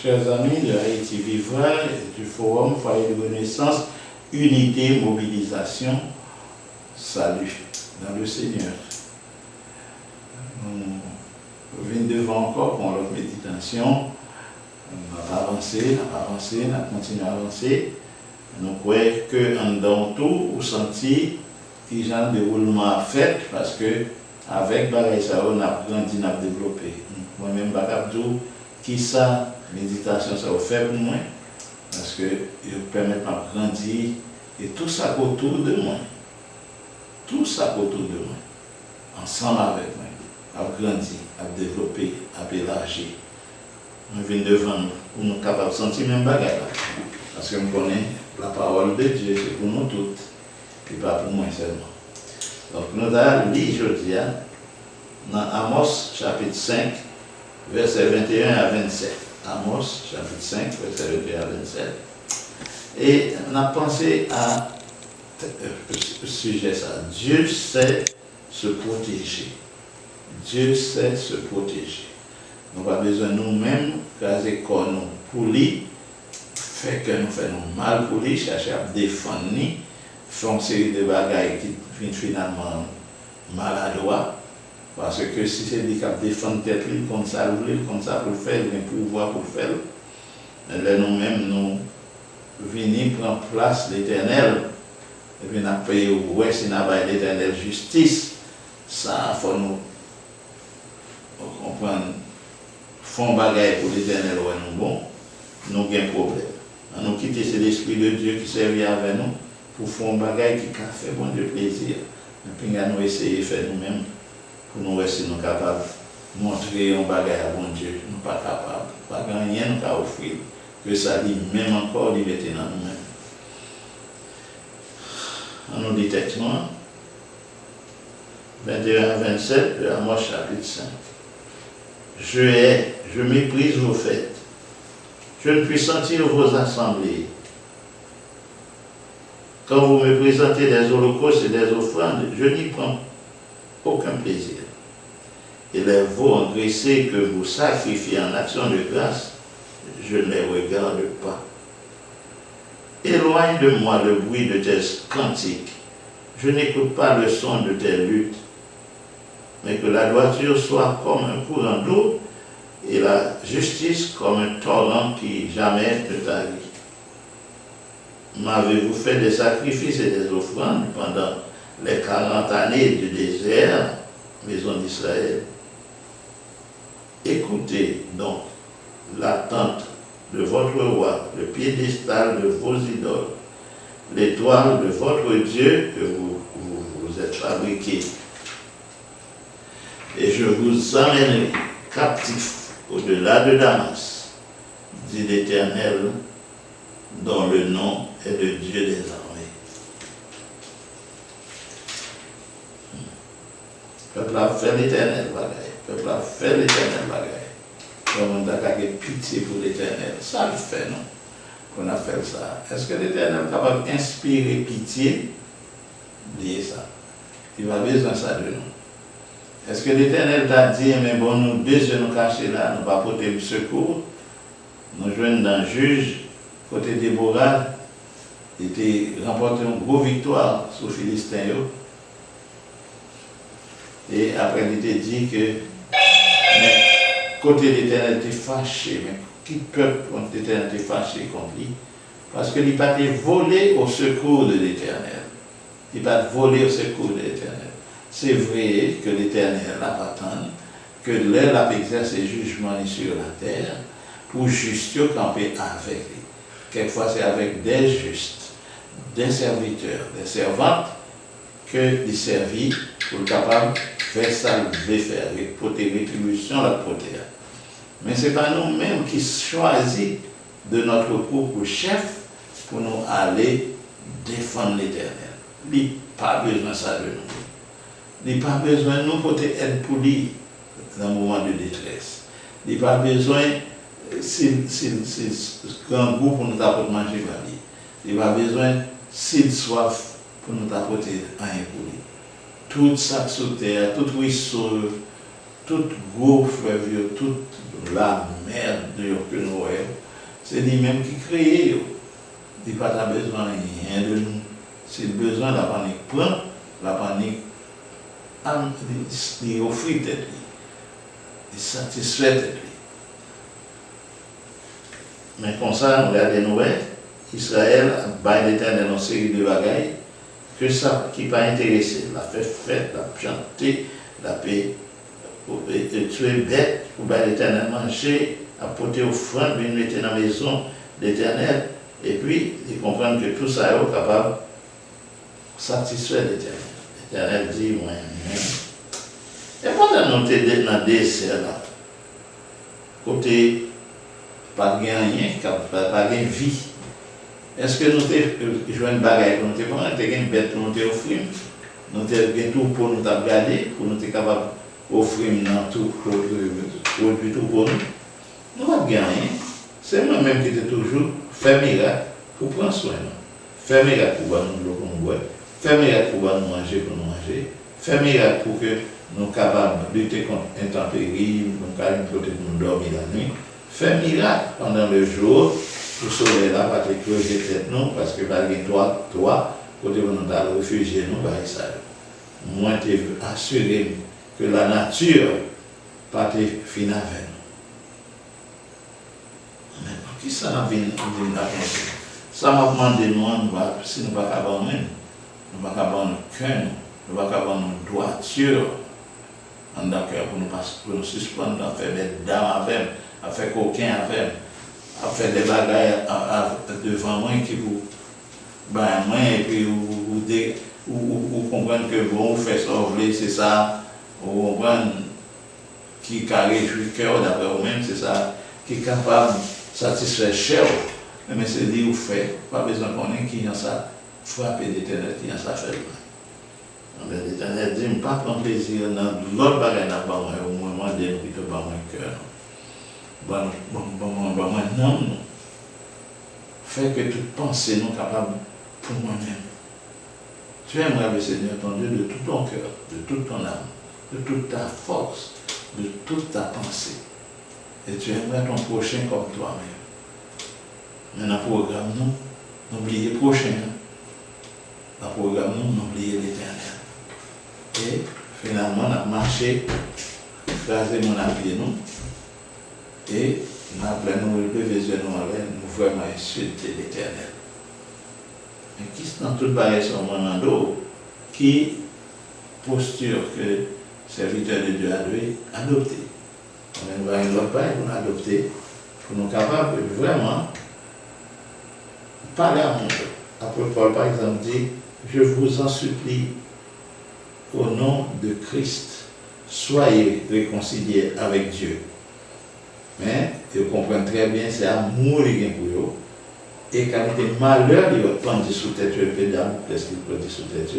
Chers amis de Haïti Vivra et du Forum Foyer de Renaissance, unité, mobilisation, salut dans le Seigneur. Nous venons devant encore pour notre méditation. On va avancer, on va continuer à avancer. Nous croyons que dans tout, vous sentez qu'il y a un déroulement à faire parce que avec Bagay ça, on a grandi, on a développé. Moi-même, Bakabdou, qui ça, méditation, ça vous fait pour moi parce que il permet de grandir et tout ça autour de moi. Tout ça autour de moi. Ensemble avec moi. À grandir, à développer, à élargir. Nous venons devant nous pour nous capables de sentir même Bagay là. Parce que nous connaissons la parole de Dieu, c'est pour nous toutes. Et pas pour moi seulement. Donc nous allons lire aujourd'hui dans Amos chapitre 5, versets 21 à 27. Amos chapitre 5, versets 21 à 27. Et on a pensé à ce sujet ça. Dieu sait se protéger. Dieu sait se protéger. Nous n'avons pas besoin nous-mêmes, caser corps nous pour lui, fait que nous faisons mal pour lui, chercher à défendre lui. Font une série de bagailles qui finissent finalement maladroits. Parce que si c'est lui qui défend tête, comme ça pour le faire, il a le pouvoir pour le faire. Là, nous-mêmes, nous venons prendre place l'Éternel. Et puis, nous avons payé ouais, si nous avons l'Éternel justice. Ça, il faut nous comprendre. Font bagaille pour l'Éternel, ouais, nous bon, nous avons un problème. Nous quitter, c'est l'Esprit de Dieu qui servit avec nous. Pour faire un bagage qui fait bon Dieu plaisir. Et puis nous essayer de faire nous-mêmes pour nous rester nous capables de montrer un bagage à bon Dieu. Nous ne sommes pas capables. Pas rien nous a offrir. Que ça dit même encore liberté dans nous-mêmes. On nous dit texte 21 à 27 de Amos chapitre 5. Je hais, je méprise vos fêtes. Je ne puis sentir vos assemblées. Quand vous me présentez des holocaustes et des offrandes, je n'y prends aucun plaisir. Et les veaux engraissés que vous sacrifiez en action de grâce, je ne les regarde pas. Éloigne de moi le bruit de tes cantiques. Je n'écoute pas le son de tes luttes. Mais que la droiture soit comme un courant d'eau et la justice comme un torrent qui jamais ne tarit. M'avez-vous fait des sacrifices et des offrandes pendant les 40 années du désert, maison d'Israël? Écoutez donc l'attente de votre roi, le piédestal de vos idoles, l'étoile de votre Dieu que vous êtes fabriqué. Et je vous emmènerai captifs au-delà de Damas, dit l'Éternel, dont le nom est le Dieu des armées. Peuple a fait l'Éternel bagaille. Peuple a fait l'Éternel bagaille. Comme on a pitié pour l'Éternel. Ça le fait, non? Qu'on a fait ça. Est-ce que l'Éternel est capable d'inspirer pitié? Dis ça. Il va besoin de ça de nous. Est-ce que l'Éternel t'a dit, mais bon, nous deux yeux nous cachés là, nous pas porter le secours, nous joignons dans le juge, côté Déborah, il était remporté une grosse victoire sur les Philistins. Et après, il était dit que, mais côté l'Éternel était fâché, mais qui peuple contre l'Éternel était fâché contre lui? Parce qu'il n'a pas été volé au secours de l'Éternel. Il n'a pas volé au secours de l'Éternel. C'est vrai que l'Éternel n'a pas attendu que l'air a exercé jugement sur la terre pour juste camper avec lui. Quelquefois, c'est avec des justes, des serviteurs, des servantes que les servis pour le capable de faire ça, de faire, pour des rétributions, la protéger. Mais ce n'est pas nous-mêmes qui choisissons de notre propre chef pour nous aller défendre l'Éternel. Il n'a pas besoin de ça de nous. Il n'a pas besoin de nous pour être pour lui dans un moment de détresse. Il n'a pas besoin s'il grand goût pour nous apporter manger par lui. Il n'a pas besoin s'il soif pour nous apporter rien pour lui. Tout ça sur terre, tout ruisseau, tout gros fleuve, toute la mer que nous voyons, c'est lui-même qui crée. Il n'a pas besoin de rien de nous. C'est le besoin de la panique prend, la panique il offre tête, il satisfait tête. Mais comme ça, on regarde les nouvelles, Israël a l'Éternel une série de bagailles que ça qui pas intéressé, la fait fête, la chanter, la paix, tuer bête, pour l'Éternel manger, apporter offrande, venir mettre dans la maison l'Éternel, et puis ils comprennent que tout ça est capable de satisfaire l'Éternel. L'Éternel dit, moi-même. Et pendant nous sommes dans le désert, là, côté pas de rien, pas de vie. Est-ce que nous avons une bagaille pour nous faire, nous avons une bête pour nous offrir, nous avons tout pour nous garder, pour nous être capables d'offrir tout produit tout pour nous? Nous n'avons rien. C'est moi-même qui ai toujours fait miracle pour prendre soin de nous. Faire miracle pour nous l'eau pour nous boire, faire miracle pour nous manger pour nous manger, faire miracle pour que nous soyons capables de lutter contre l'intempérie, nous soyons capables de dormir la nuit. Faire miracle pendant le jour, le soleil là va te creuser tête nous, parce que par toi, côté où nous allons réfugier nous, par ça. Moi, je veux assurer que la nature pas te finir avec nous. Mais pour qui ça n'a venu à penser? Ça m'a demandé nous, si nous ne pouvons pas abandonner, nous ne pouvons pas abandonner cœur, nous ne pouvons pas abandonner droiture en tant que pour nous suspendre, à faire des dames avec, à faire coquin avec, à faire des bagailles devant moi qui vous ben moi et puis vous comprenez que bon vous faites ça, vous voulez, c'est ça, vous comprenez qui réjouit le cœur d'après vous-même, c'est ça, qui est capable de satisfaire cher, mais c'est dit vous faites, pas besoin qu'on ait qui a ça, frapper l'Éternel qui a ça fait. L'Éternel dit, je ne pas prendre plaisir dans l'autre bagaille au moment de nous qui te bat mon cœur. Non, fais que toute pensée nous capable pour moi-même. Tu aimerais le Seigneur ton Dieu de tout ton cœur, de toute ton âme, de toute ta force, de toute ta pensée. Et tu aimerais ton prochain comme toi-même. Mais dans le programme, nous, n'oubliez le prochain. Dans le programme, nous, n'oubliez l'Éternel. Et finalement, on a marché, écrasé mon appui, nous. Et nous avons levé les yeux nous vraiment insulté l'Éternel. Mais qui sont dans toute barrière sur mon dos, qui posture que le serviteur de Dieu a dû adopter. On va une autre barrière pour nous adopter, pour nous capables de vraiment parler à mon Dieu. Après Paul, par exemple, dit, je vous en supplie, au nom de Christ, soyez réconciliés avec Dieu. Mais ils comprennent très bien, c'est l'amour qui est pour eux. Et quand il était malheur, ils prennent sous tête, pédale, parce qu'ils prennent sous tête.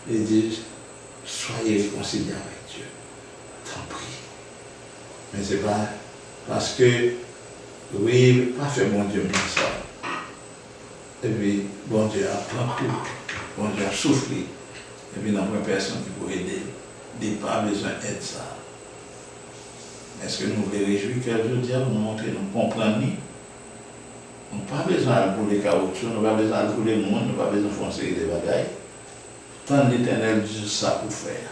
Ils disent, soyez réconciliés avec Dieu. Tant pis. Mais ce n'est pas parce que, oui, pas fait mon Dieu comme ça. Et puis, bon Dieu a pris tout. Bon Dieu a souffert. Et puis, il n'y a pas personne qui peut aider. Il n'a pas besoin d'aide ça. Est-ce que nous voulons réjouir quel jour Dieu nous montrer, nous comprendre? Nous n'avons pas besoin de rouler caoutchouc, nous n'avons pas besoin de rouler le monde, nous n'avons pas besoin de foncer des bagailles. Tant l'Éternel dit ça pour faire.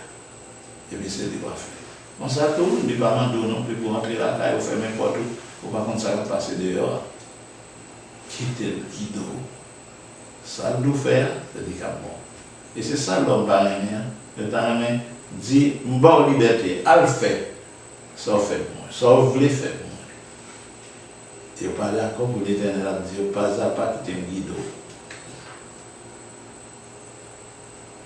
Et puis c'est ce qu'il va faire. On ça tout, il ne va pas m'en non plus pour rentrer la caille, ou faire n'importe où, pour pas qu'on ça va passer dehors. Quitter le guido. Ça nous faire, c'est dit bon. Et c'est ça l'homme par le temps dit, m'en liberté, à le faire. Ça fait moi, ça vous voulez faire moi. Et vous pas d'accord pour l'Éternel a dit, pas à pas quitter le guido.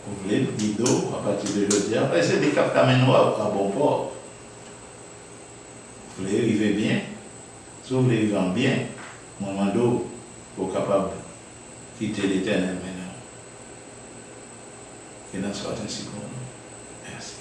Vous voulez le guido à partir de aujourd'hui, après c'est des cap camenois à bon port. Vous voulez arriver bien, si vous voulez vivre bien, moment d'eau, vous êtes capable de quitter l'Éternel maintenant. Et dans ce soit ainsi pour nous. Merci.